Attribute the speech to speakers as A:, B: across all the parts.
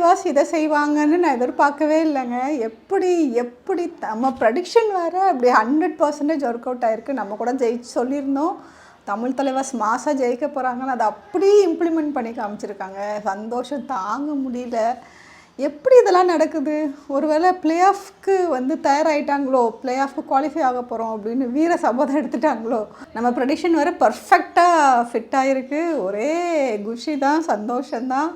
A: தலைவாஸ் இதை செய்வாங்கன்னு நான் எதிர்பார்க்கவே இல்லைங்க. எப்படி எப்படி நம்ம ப்ரெடிக்ஷன் வேறு அப்படி 100% ஒர்க் அவுட் ஆகிருக்கு. நம்ம கூட ஜெயிச்சு சொல்லியிருந்தோம் தமிழ் தலைவாஸ் மாசாக ஜெயிக்க போகிறாங்கன்னு. அதை அப்படியே இம்ப்ளிமெண்ட் பண்ணி காமிச்சிருக்காங்க. சந்தோஷம் தாங்க முடியல. எப்படி இதெல்லாம் நடக்குது? ஒருவேளை பிளே ஆஃப்க்கு வந்து தயாராகிட்டாங்களோ, பிளே ஆஃப்க்கு குவாலிஃபை ஆக போகிறோம் அப்படின்னு வீர சபதம் எடுத்துட்டாங்களோ. நம்ம ப்ரெடிக்ஷன் வேறு பர்ஃபெக்டாக ஃபிட் ஆகிருக்கு. ஒரே குஷி தான், சந்தோஷந்தான்.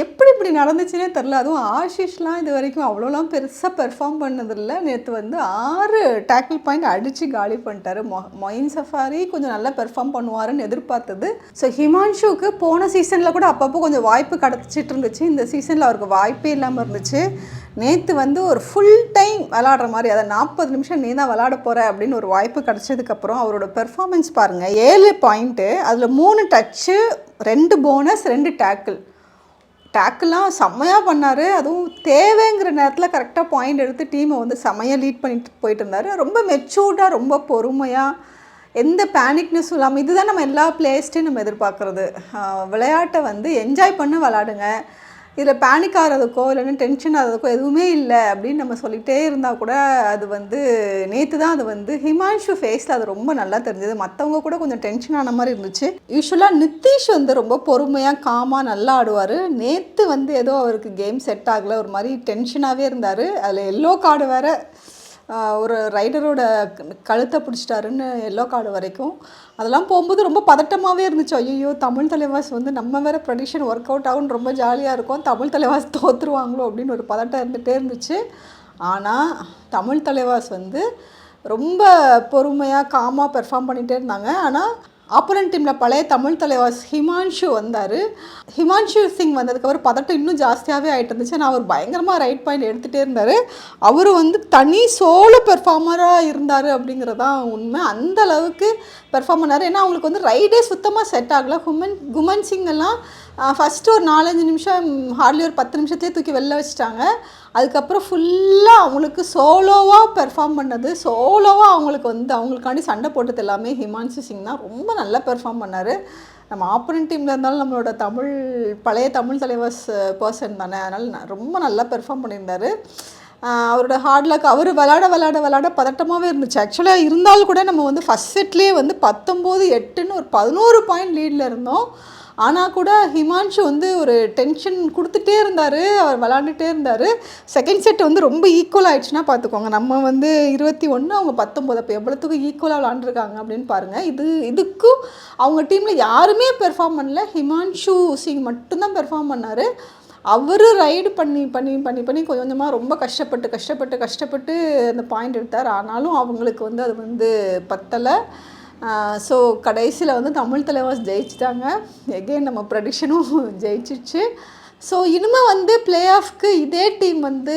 A: எப்படி இப்படி நடந்துச்சுன்னே தெரில. அதுவும் ஆஷிஷ்லாம் இது வரைக்கும் அவ்வளோலாம் பெருசாக பெர்ஃபார்ம் பண்ணதில்லை. நேற்று வந்து 6 டேக்கிள் பாயிண்ட் அடித்து காலி பண்ணிட்டாரு. மொயின் சஃபாரி கொஞ்சம் நல்லா பெர்ஃபார்ம் பண்ணுவாருன்னு எதிர்பார்த்தது. ஸோ ஹிமான்ஷுக்கு போன சீசனில் கூட அப்பப்போ கொஞ்சம் வாய்ப்பு கிடச்சிட்டு இருந்துச்சு. இந்த சீசனில் அவருக்கு வாய்ப்பே இல்லாமல் இருந்துச்சு. நேற்று வந்து ஒரு ஃபுல் டைம் விளாடுற மாதிரி, அதை 40 நிமிஷம் நீ தான் விளாட போகிற அப்படின்னு ஒரு வாய்ப்பு கிடச்சதுக்கப்புறம் அவரோட பெர்ஃபார்மன்ஸ் பாருங்கள். 7 பாயிண்ட்டு, அதில் 3 டச்சு, 2 போனஸ், 2 டேக்கிள்லாம் செம்மையாக பண்ணார். அதுவும் தேவைங்கிற நேரத்தில் கரெக்டாக பாயிண்ட் எடுத்து டீமை வந்து செம்மையாக லீட் பண்ணிட்டு போயிட்டு இருந்தார். ரொம்ப மெச்சூர்டாக, ரொம்ப பொறுமையாக, எந்த பேனிக்னஸும் இல்லாமல். இதுதான் நம்ம எல்லா பிளேயர்ஸ்ட்டையும் நம்ம எதிர்பார்க்குறது. விளையாட்டை வந்து என்ஜாய் பண்ண விளாடுங்க. இதில் பேனிக் ஆகிறதுக்கோ இல்லைன்னா டென்ஷன் ஆகிறதுக்கோ எதுவுமே இல்லை அப்படின்னு நம்ம சொல்லிகிட்டே இருந்தால் கூட அது வந்து நேற்று தான் அது வந்து ஹிமான்ஷு ஃபேஸில் அது ரொம்ப நல்லா தெரிஞ்சது. மற்றவங்க கூட கொஞ்சம் டென்ஷன் ஆன மாதிரி இருந்துச்சு. யூஸ்வலாக நிதிஷ் வந்து ரொம்ப பொறுமையாக காமாக நல்லா ஆடுவார். நேற்று வந்து ஏதோ அவருக்கு கேம் செட் ஆகலை, ஒரு மாதிரி டென்ஷனாகவே இருந்தார். அதில் எல்லோ கார்டு வேறு, ஒரு ரைடரோட கழுத்தை பிடிச்சிட்டாருன்னு எல்லோ கார்டு வரைக்கும். அதெல்லாம் போகும்போது ரொம்ப பதட்டமாகவே இருந்துச்சு. ஐயோ தமிழ் தலைவாஸ் வந்து நம்ம வேறு ப்ரெடிக்ஷன் ஒர்க் அவுட் ஆகும்னு ரொம்ப ஜாலியாக இருக்கும், தமிழ் தலைவாஸ் தோற்றுருவாங்களோ அப்படின்னு ஒரு பதட்டம் இருந்துகிட்டே இருந்துச்சு. ஆனால் தமிழ் தலைவாஸ் வந்து ரொம்ப பொறுமையாக காமாக பெர்ஃபார்ம் பண்ணிகிட்டே இருந்தாங்க. ஆனால் ஆப்போனன்ட் டீமில் பழைய தமிழ் தலைவாஸ் ஹிமான்ஷு வந்தார். ஹிமான்ஷு சிங் வந்ததுக்கப்புறம் பதட்டம் இன்னும் ஜாஸ்தியாகவே ஆகிட்டு இருந்துச்சு. ஆனால் அவர் பயங்கரமாக ரைட் பாயிண்ட் எடுத்துகிட்டே இருந்தார். அவர் வந்து தனி சோலோ பெர்ஃபார்மராக இருந்தார் அப்படிங்கிறதான் உண்மை. அந்த அளவுக்கு பெர்ஃபார்ம் பண்ணார். ஏன்னா அவங்களுக்கு வந்து ரைடே சுத்தமாக செட் ஆகலை. குமன் சிங் எல்லாம் ஃபஸ்ட்டு ஒரு 4-5 நிமிஷம், ஹார்ட்லி ஒரு 10 நிமிஷத்துலேயே தூக்கி வெளில வச்சுட்டாங்க. அதுக்கப்புறம் ஃபுல்லாக அவங்களுக்கு சோலோவாக பெர்ஃபார்ம் பண்ணது, சோலோவாக அவங்களுக்கு வந்து அவங்களுக்காண்டி சண்டை போட்டது எல்லாமே ஹிமான்ஷு சிங் தான். ரொம்ப நல்லா பெர்ஃபார்ம் பண்ணார். நம்ம ஆப்போனன்ட் டீமில் இருந்தாலும் நம்மளோட பழைய தமிழ் தலைவாஸ் பர்சன் தானே, அதனால் ரொம்ப நல்லா பெர்ஃபார்ம் பண்ணியிருந்தார். அவரோட ஹார்ட் லக், அவர் விளாட பதட்டமாகவே இருந்துச்சு. ஆக்சுவலாக இருந்தாலும் கூட நம்ம வந்து ஃபஸ்ட் செட்லேயே வந்து 19-8ன்னு ஒரு 11 பாயிண்ட் லீடில் இருந்தோம். ஆனால் கூட ஹிமான்ஷு வந்து ஒரு டென்ஷன் கொடுத்துட்டே இருந்தார், அவர் விளாண்டுட்டே இருந்தார். செகண்ட் செட் வந்து ரொம்ப ஈக்குவல் ஆகிடுச்சுன்னா பார்த்துக்கோங்க. நம்ம வந்து 21, அவங்க 19, அப்போ எவ்வளோத்துக்கு ஈக்குவலாக விளாண்டுருக்காங்க அப்படின்னு பாருங்கள். இதுக்கும் அவங்க டீமில் யாருமே பெர்ஃபார்ம் பண்ணல, ஹிமான்ஷு சிங் மட்டும்தான் பெர்ஃபார்ம் பண்ணார். அவர் ரைடு பண்ணி கொஞ்சம் கொஞ்சமாக ரொம்ப கஷ்டப்பட்டு அந்த பாயிண்ட் எடுத்தார். ஆனாலும் அவங்களுக்கு வந்து அது வந்து பத்தலை. ஸோ கடைசியில் வந்து தமிழ் தலைவாஸ் ஜெயிச்சிட்டாங்க. எகெயின் நம்ம ப்ரெடிக்ஷனும் ஜெயிச்சிச்சு. ஸோ இனிமேல் வந்து பிளே ஆஃப்க்கு இதே டீம் வந்து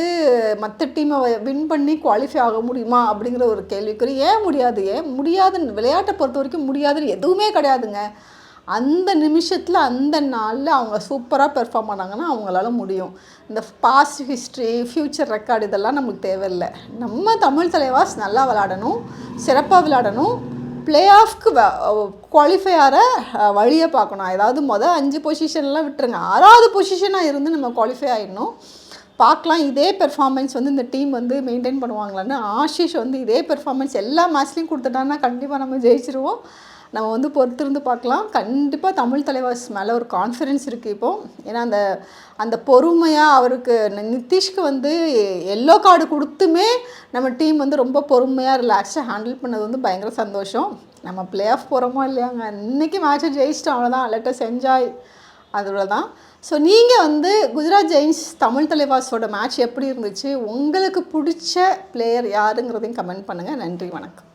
A: மற்ற டீமை வின் பண்ணி குவாலிஃபை ஆக முடியுமா அப்படிங்கிற ஒரு கேள்விக்குறி. ஏன் முடியாதுன்னு விளையாட்டை பொறுத்த வரைக்கும் முடியாதுன்னு எதுவுமே கிடையாதுங்க. அந்த நிமிஷத்தில் அந்த நாளில் அவங்க சூப்பராக பெர்ஃபார்ம் பண்ணாங்கன்னா அவங்களால முடியும். இந்த பாஸ்ட் ஹிஸ்ட்ரி, ஃப்யூச்சர் ரெக்கார்டு இதெல்லாம் நமக்கு தேவையில்லை. நம்ம தமிழ் தலைவாஸ் நல்லா விளாடணும், சிறப்பாக விளாடணும். பிளே ஆஃப்க்கு குவாலிஃபை ஆகிற வழியை பார்க்கணும். ஏதாவது 5 பொசிஷன்லாம் விட்டுருங்க, 6வது பொசிஷனாக இருந்து நம்ம குவாலிஃபை ஆகிடணும். பார்க்கலாம் இதே பெர்ஃபார்மன்ஸ் வந்து இந்த டீம் வந்து மெயின்டைன் பண்ணுவாங்களான்னு. ஆஷிஷ் வந்து இதே பெர்ஃபார்மன்ஸ் எல்லா மேட்ச்லேயும் கொடுத்துட்டாங்கன்னா கண்டிப்பாக நம்ம ஜெயிச்சிருவோம். நம்ம வந்து பொறுத்திருந்து பார்க்கலாம். கண்டிப்பாக தமிழ் தலைவாஸ் மேலே ஒரு கான்ஃபிடென்ஸ் இருக்குது இப்போது. ஏன்னா அந்த பொறுமையாக அவருக்கு நிதிஷ்க்கு வந்து எல்லோ கார்டு கொடுத்துமே நம்ம டீம் வந்து ரொம்ப பொறுமையாக ரிலாக்ஸாக ஹேண்டில் பண்ணது வந்து பயங்கர சந்தோஷம். நம்ம பிளே ஆஃப் போகிறோமோ இல்லையாங்க, இன்றைக்கி மேட்சை ஜெயிச்சிட்டோம், அவ்வளோதான். லெட்டஸ் என்ஜாய், அதோட தான். ஸோ நீங்கள் வந்து குஜராத் ஜெயின்ஸ் தமிழ் தலைவாஸோட மேட்ச் எப்படி இருந்துச்சு, உங்களுக்கு பிடிச்ச பிளேயர் யாருங்கிறதையும் கமெண்ட் பண்ணுங்கள். நன்றி, வணக்கம்.